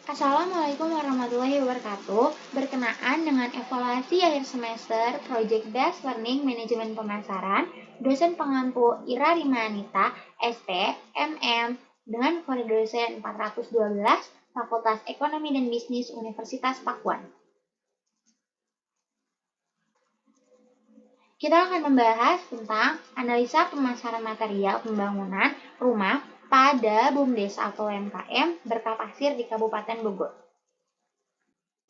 Assalamualaikum warahmatullahi wabarakatuh. Berkenaan dengan evaluasi akhir semester Project Based Learning Manajemen Pemasaran, dosen pengampu Ira Rimanita, SP, MM, dengan kode dosen 412, Fakultas Ekonomi dan Bisnis Universitas Pakuan. Kita akan membahas tentang analisa pemasaran material pembangunan rumah pada BUMDes atau UMKM berkapasir di Kabupaten Bogor.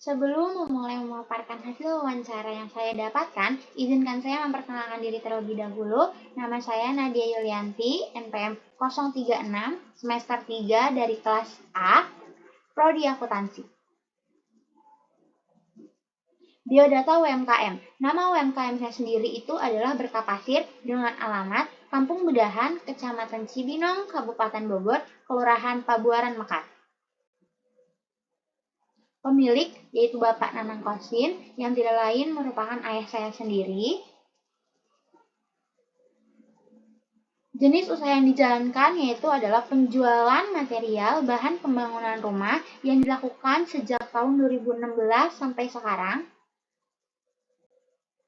Sebelum memulai memaparkan hasil wawancara yang saya dapatkan, izinkan saya memperkenalkan diri terlebih dahulu. Nama saya Nadia Yulianti, NPM 036, semester 3 dari kelas A, Prodi Akuntansi. Biodata UMKM. Nama UMKM saya sendiri itu adalah Berkapasir dengan alamat Kampung Bedahan, Kecamatan Cibinong, Kabupaten Bogor, Kelurahan Pabuaran Mekar. Pemilik yaitu Bapak Nanang Kosin yang tidak lain merupakan ayah saya sendiri. Jenis usaha yang dijalankan yaitu adalah penjualan material bahan pembangunan rumah yang dilakukan sejak tahun 2016 sampai sekarang.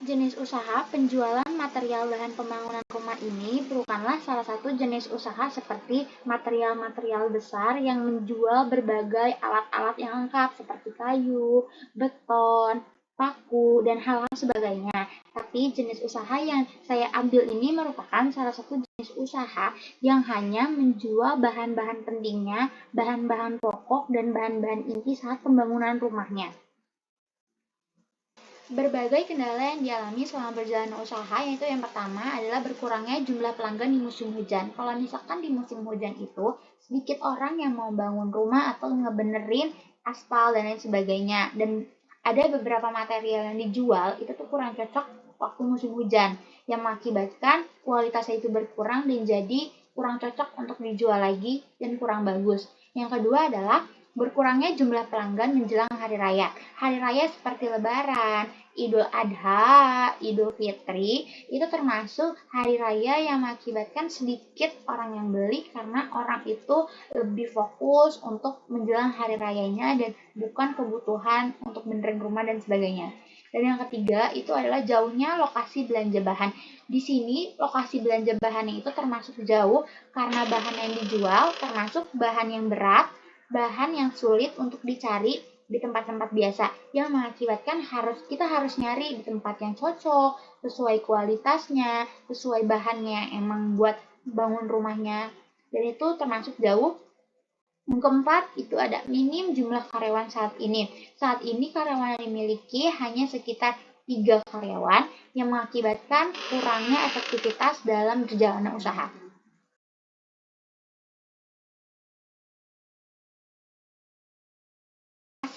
Jenis usaha penjualan material bahan pembangunan rumah ini bukanlah salah satu jenis usaha seperti material-material besar yang menjual berbagai alat-alat yang lengkap seperti kayu, beton, paku, dan hal-hal sebagainya. Tapi jenis usaha yang saya ambil ini merupakan salah satu jenis usaha yang hanya menjual bahan-bahan pentingnya, bahan-bahan pokok, dan bahan-bahan inti saat pembangunan rumahnya. Berbagai kendala yang dialami selama berjalan usaha, yaitu yang pertama adalah berkurangnya jumlah pelanggan di musim hujan. Kalau misalkan di musim hujan itu, sedikit orang yang mau bangun rumah atau ngebenerin aspal dan lain sebagainya. Dan ada beberapa material yang dijual, itu tuh kurang cocok waktu musim hujan, yang mengakibatkan kualitasnya itu berkurang dan jadi kurang cocok untuk dijual lagi dan kurang bagus. Yang kedua adalah berkurangnya jumlah pelanggan menjelang hari raya. Hari raya seperti Lebaran, Idul Adha, Idul Fitri, itu termasuk hari raya yang mengakibatkan sedikit orang yang beli karena orang itu lebih fokus untuk menjelang hari rayanya dan bukan kebutuhan untuk benerin rumah dan sebagainya. Dan yang ketiga itu adalah jauhnya lokasi belanja bahan. Di sini lokasi belanja bahannya itu termasuk jauh karena bahan yang dijual termasuk bahan yang berat, bahan yang sulit untuk dicari di tempat-tempat biasa yang mengakibatkan kita harus nyari di tempat yang cocok, sesuai kualitasnya, sesuai bahannya yang emang buat bangun rumahnya, dan itu termasuk jauh. Yang keempat itu ada minim jumlah karyawan saat ini. Saat ini karyawan yang dimiliki hanya sekitar 3 karyawan yang mengakibatkan kurangnya efektivitas dalam berjalannya usaha.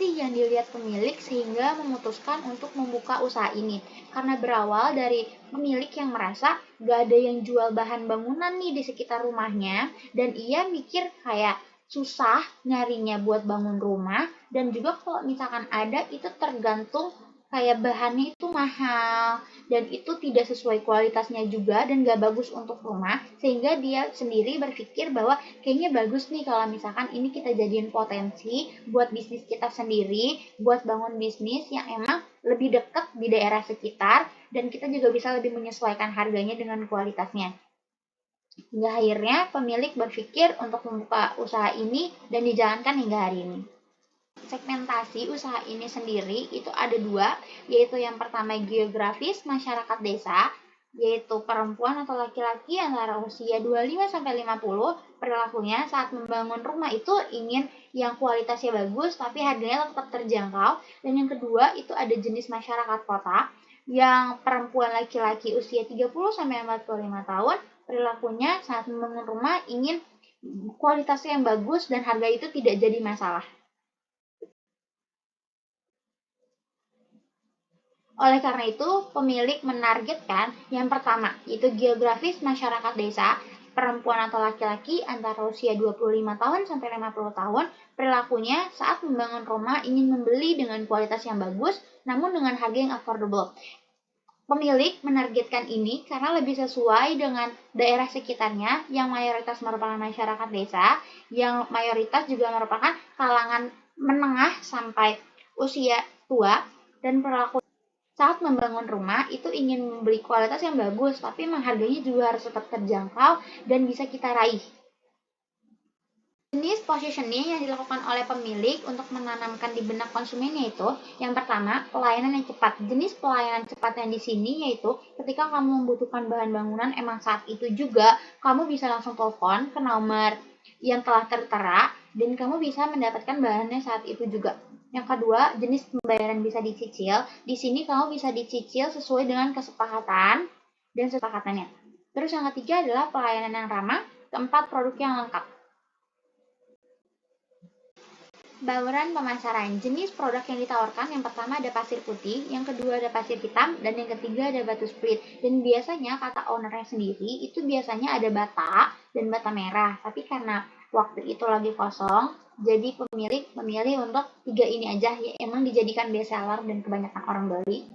Yang dilihat pemilik sehingga memutuskan untuk membuka usaha ini, karena berawal dari pemilik yang merasa gak ada yang jual bahan bangunan nih di sekitar rumahnya dan ia mikir kayak susah nyarinya buat bangun rumah, dan juga kalau misalkan ada itu tergantung kayak bahannya itu mahal dan itu tidak sesuai kualitasnya juga dan gak bagus untuk rumah, sehingga dia sendiri berpikir bahwa kayaknya bagus nih kalau misalkan ini kita jadiin potensi buat bisnis kita sendiri, buat bangun bisnis yang emang lebih dekat di daerah sekitar dan kita juga bisa lebih menyesuaikan harganya dengan kualitasnya. Hingga akhirnya pemilik berpikir untuk membuka usaha ini dan dijalankan hingga hari ini. Segmentasi usaha ini sendiri itu ada 2, yaitu yang pertama geografis masyarakat desa, yaitu perempuan atau laki-laki antara usia 25-50, perilakunya saat membangun rumah itu ingin yang kualitasnya bagus tapi harganya tetap terjangkau. Dan yang kedua itu ada jenis masyarakat kota, yang perempuan laki-laki usia 30-45 tahun, perilakunya saat membangun rumah ingin kualitasnya yang bagus dan harga itu tidak jadi masalah. Oleh karena itu, pemilik menargetkan yang pertama, yaitu geografis masyarakat desa, perempuan atau laki-laki antara usia 25 tahun sampai 50 tahun, perilakunya saat membangun rumah ingin membeli dengan kualitas yang bagus, namun dengan harga yang affordable. Pemilik menargetkan ini karena lebih sesuai dengan daerah sekitarnya yang mayoritas merupakan masyarakat desa, yang mayoritas juga merupakan kalangan menengah sampai usia tua, dan perilaku saat membangun rumah itu ingin membeli kualitas yang bagus, tapi harganya juga harus tetap terjangkau dan bisa kita raih. Jenis positioning yang dilakukan oleh pemilik untuk menanamkan di benak konsumennya itu, yang pertama, pelayanan yang cepat. Jenis pelayanan cepat yang di sini yaitu ketika kamu membutuhkan bahan bangunan emang saat itu juga, kamu bisa langsung telepon ke nomor yang telah tertera dan kamu bisa mendapatkan bahannya saat itu juga. Yang kedua, jenis pembayaran bisa dicicil. Di sini kamu bisa dicicil sesuai dengan kesepakatan dan sepakatannya. Terus yang ketiga adalah pelayanan yang ramah. Keempat, produk yang lengkap. Bauran pemasaran. Jenis produk yang ditawarkan yang pertama ada pasir putih, yang kedua ada pasir hitam, dan yang ketiga ada batu split. Dan biasanya kata ownernya sendiri itu biasanya ada bata dan bata merah. Tapi karena waktu itu lagi kosong, jadi pemilik memilih untuk 3 ini aja ya emang dijadikan best seller dan kebanyakan orang beli.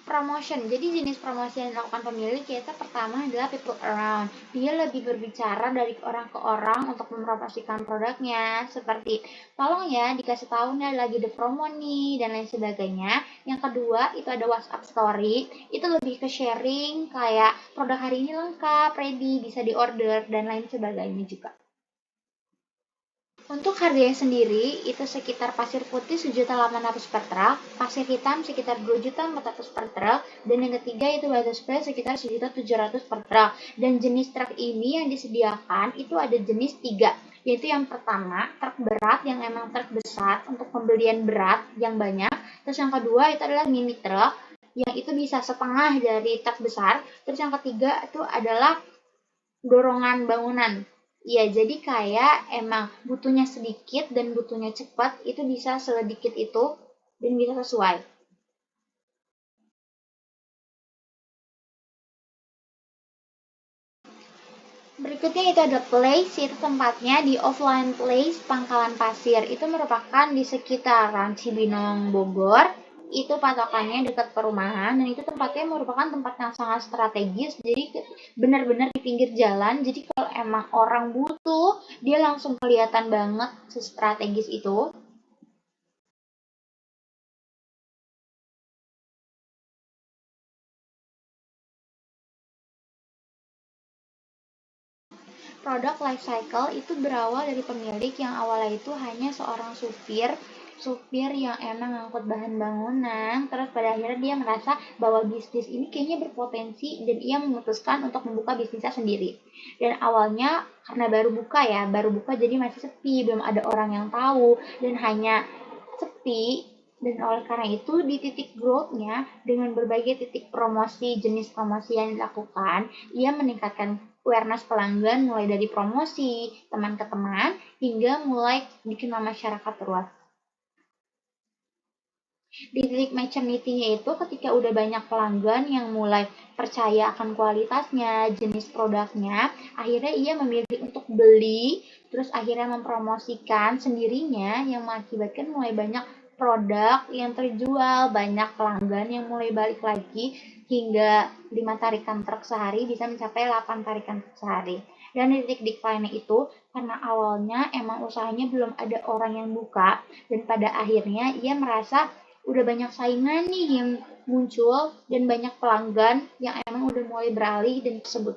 Promotion. Jadi jenis promosi yang dilakukan pemilik yaitu pertama adalah people around. Dia lebih berbicara dari orang ke orang untuk mempromosikan produknya. Seperti, tolong ya dikasih tahu nih lagi ada promo nih dan lain sebagainya. Yang kedua itu ada WhatsApp story. Itu lebih ke sharing kayak produk hari ini lengkap, ready, bisa diorder dan lain sebagainya juga. Untuk harganya sendiri, itu sekitar pasir putih 1.800.000 per truk, pasir hitam sekitar 2.400.000 per truk, dan yang ketiga itu batu spray sekitar 1.700.000 per truk. Dan jenis truk ini yang disediakan itu ada jenis 3, yaitu yang pertama, truk berat yang emang truk besar untuk pembelian berat yang banyak. Terus yang kedua itu adalah mini truk, yang itu bisa setengah dari truk besar. Terus yang ketiga itu adalah dorongan bangunan. Iya, jadi kayak emang butuhnya sedikit dan butuhnya cepat, itu bisa sedikit itu dan bisa sesuai. Berikutnya itu ada place, itu tempatnya di Offline Place Pangkalan Pasir. Itu merupakan di sekitaran Cibinong, Bogor. Itu patokannya dekat perumahan dan itu tempatnya merupakan tempat yang sangat strategis. Jadi benar-benar di pinggir jalan. Jadi kalau emang orang butuh, dia langsung kelihatan banget sestrategis itu. Produk life cycle itu berawal dari pemilik yang awalnya itu hanya seorang supir yang emang ngangkut bahan bangunan, terus pada akhirnya dia merasa bahwa bisnis ini kayaknya berpotensi dan ia memutuskan untuk membuka bisnisnya sendiri. Dan awalnya karena baru buka jadi masih sepi, belum ada orang yang tahu dan hanya sepi. Dan oleh karena itu di titik growth-nya dengan berbagai titik promosi, jenis promosi yang dilakukan, ia meningkatkan awareness pelanggan mulai dari promosi, teman ke teman, hingga mulai dikenal masyarakat luas. Di titik maturity-nya itu ketika udah banyak pelanggan yang mulai percaya akan kualitasnya, jenis produknya, akhirnya ia memilih untuk beli, terus akhirnya mempromosikan sendirinya yang mengakibatkan mulai banyak produk yang terjual, banyak pelanggan yang mulai balik lagi hingga 5 tarikan truk sehari bisa mencapai 8 tarikan truk sehari. Dan di titik decline itu karena awalnya emang usahanya belum ada orang yang buka dan pada akhirnya ia merasa udah banyak saingan nih yang muncul dan banyak pelanggan yang emang udah mulai beralih dan tersebut.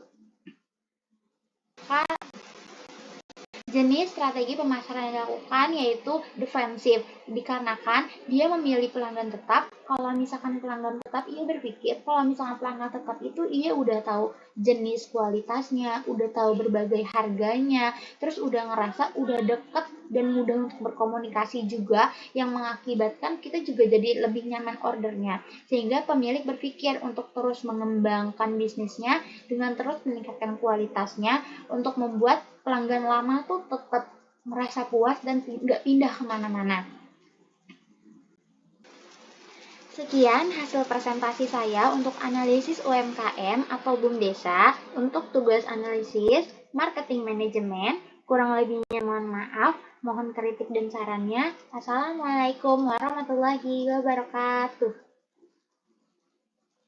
Jenis strategi pemasaran yang dilakukan yaitu defensif, dikarenakan dia memilih pelanggan tetap. Kalau misalkan pelanggan tetap, ia berpikir kalau misalkan pelanggan tetap itu ia udah tahu jenis kualitasnya, udah tahu berbagai harganya, terus udah ngerasa udah deket dan mudah untuk berkomunikasi juga yang mengakibatkan kita juga jadi lebih nyaman ordernya. Sehingga pemilik berpikir untuk terus mengembangkan bisnisnya dengan terus meningkatkan kualitasnya untuk membuat pelanggan lama tuh tetap merasa puas dan nggak pindah kemana-mana. Sekian hasil presentasi saya untuk analisis UMKM atau BUMDesa untuk tugas analisis marketing manajemen. Kurang lebihnya mohon maaf, mohon kritik dan sarannya. Assalamualaikum warahmatullahi wabarakatuh.